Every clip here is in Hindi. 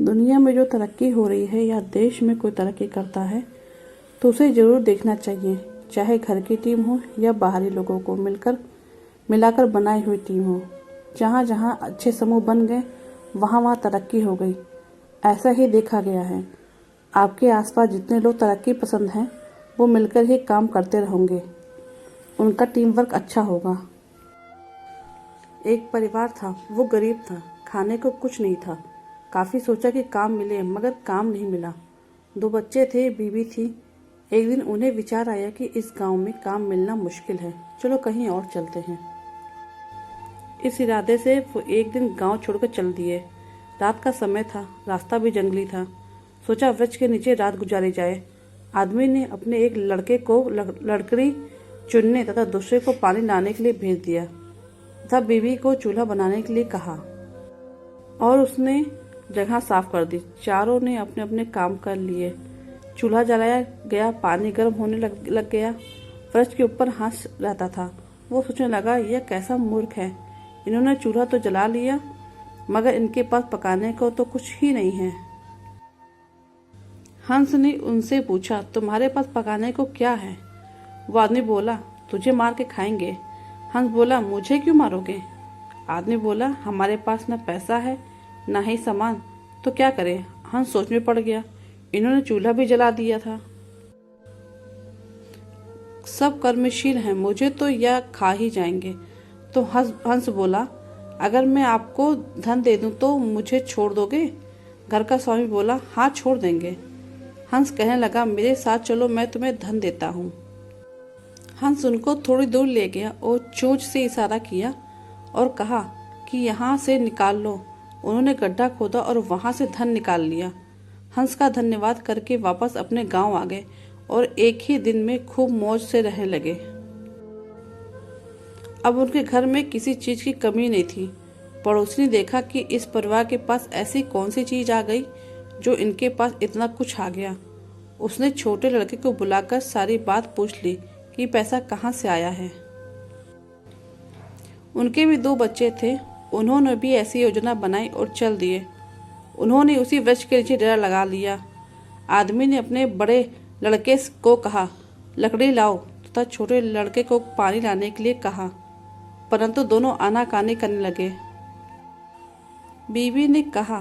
दुनिया में जो तरक्की हो रही है या देश में कोई तरक्की करता है तो उसे ज़रूर देखना चाहिए, चाहे घर की टीम हो या बाहरी लोगों को मिलाकर बनाई हुई टीम हो। जहाँ जहाँ अच्छे समूह बन गए वहाँ वहाँ तरक्की हो गई। ऐसा ही देखा गया है। आपके आसपास जितने लोग तरक्की पसंद हैं वो मिलकर ही काम करते रहेंगे, उनका टीम वर्क अच्छा होगा। एक परिवार था, वो गरीब था, खाने को कुछ नहीं था। काफ़ी सोचा कि काम मिले मगर काम नहीं मिला। 2 बच्चे थे, बीवी थी। एक दिन उन्हें विचार आया कि इस गांव में काम मिलना मुश्किल है, चलो कहीं और चलते हैं। इस इरादे से वो एक दिन गांव छोड़कर चल दिए। रात का समय था, रास्ता भी जंगली था। सोचा वृक्ष के नीचे रात गुजारी जाए। आदमी ने अपने एक लड़के को लकड़ी चुनने तथा दूसरे को पानी लाने के लिए भेज दिया तथा बीवी को चूल्हा बनाने के लिए कहा और उसने जगह साफ कर दी। चारों ने अपने अपने काम कर लिए। चूल्हा जलाया गया, पानी गर्म होने लग गया। वृक्ष के ऊपर हंस रहता था। वो सोचने लगा, यह कैसा मूर्ख है, इन्होंने चूल्हा तो जला लिया मगर इनके पास पकाने को तो कुछ ही नहीं है। हंस ने उनसे पूछा, तुम्हारे पास पकाने को क्या है? वो आदमी बोला, तुझे मार के खाएंगे। हंस बोला, मुझे क्यों मारोगे? आदमी बोला, हमारे पास न पैसा है न ही सामान, तो क्या करें? हंस सोच में पड़ गया, इन्होंने चूल्हा भी जला दिया था। सब कर्मशील हैं, मुझे तो यह खा ही जाएंगे। तो हंस बोला, अगर मैं आपको धन दे दूं तो मुझे छोड़ दोगे? घर का स्वामी बोला, हाँ छोड़ देंगे। हंस कहने लगा, मेरे साथ चलो, मैं तुम्हें धन देता हूँ। हंस उनको थोड़ी दूर ले गया और चोंच से इशारा किया और कहा कि यहाँ से निकाल लो। उन्होंने गड्ढा खोदा और वहां से धन निकाल लिया। हंस का धन्यवाद करके वापस अपने गांव आ गए और एक ही दिन में खूब मौज से रहने लगे। अब उनके घर में किसी चीज की कमी नहीं थी। पड़ोसी ने देखा कि इस परिवार के पास ऐसी कौन सी चीज आ गई जो इनके पास इतना कुछ आ गया। उसने छोटे लड़के को बुलाकर सारी बात पूछ ली कि पैसा कहाँ से आया है। उनके भी 2 बच्चे थे, उन्होंने भी ऐसी योजना बनाई और चल दिए। उन्होंने उसी वृक्ष के नीचे डेरा लगा लिया। आदमी ने अपने बड़े लड़के को कहा, लकड़ी लाओ, तथा छोटे लड़के को पानी लाने के लिए कहा, परंतु दोनों आनाकानी करने लगे। बीवी ने कहा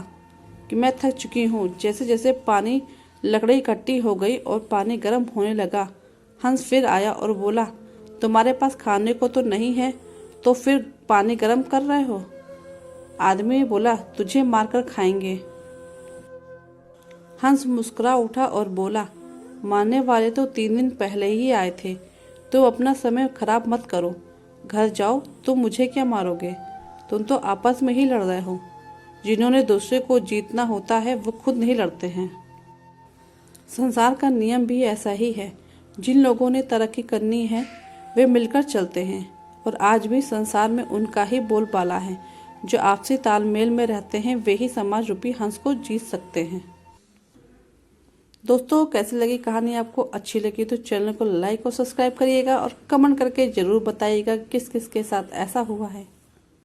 कि मैं थक चुकी हूँ। जैसे जैसे पानी लकड़ी इकट्ठी हो गई और पानी गर्म होने लगा, हंस फिर आया और बोला, तुम्हारे पास खाने को तो नहीं है तो फिर पानी गर्म कर रहे हो? आदमी बोला, तुझे मारकर खाएंगे। हंस मुस्कुरा उठा और बोला, मारने वाले तो 3 दिन पहले ही आए थे, तुम अपना समय खराब मत करो, घर जाओ, तुम मुझे क्या मारोगे? तुम तो आपस में ही लड़ रहे हो। जिन्होंने दूसरे को जीतना होता है वो खुद नहीं लड़ते हैं। संसार का नियम भी ऐसा ही है। जिन लोगों ने तरक्की करनी है वे मिलकर चलते हैं और आज भी संसार में उनका ही बोलबाला है। जो आपसी तालमेल में रहते हैं वे ही समाज रूपी हंस को जीत सकते हैं। दोस्तों, कैसी लगी कहानी? आपको अच्छी लगी तो चैनल को लाइक और सब्सक्राइब करिएगा और कमेंट करके जरूर बताइएगा किस किस के साथ ऐसा हुआ है।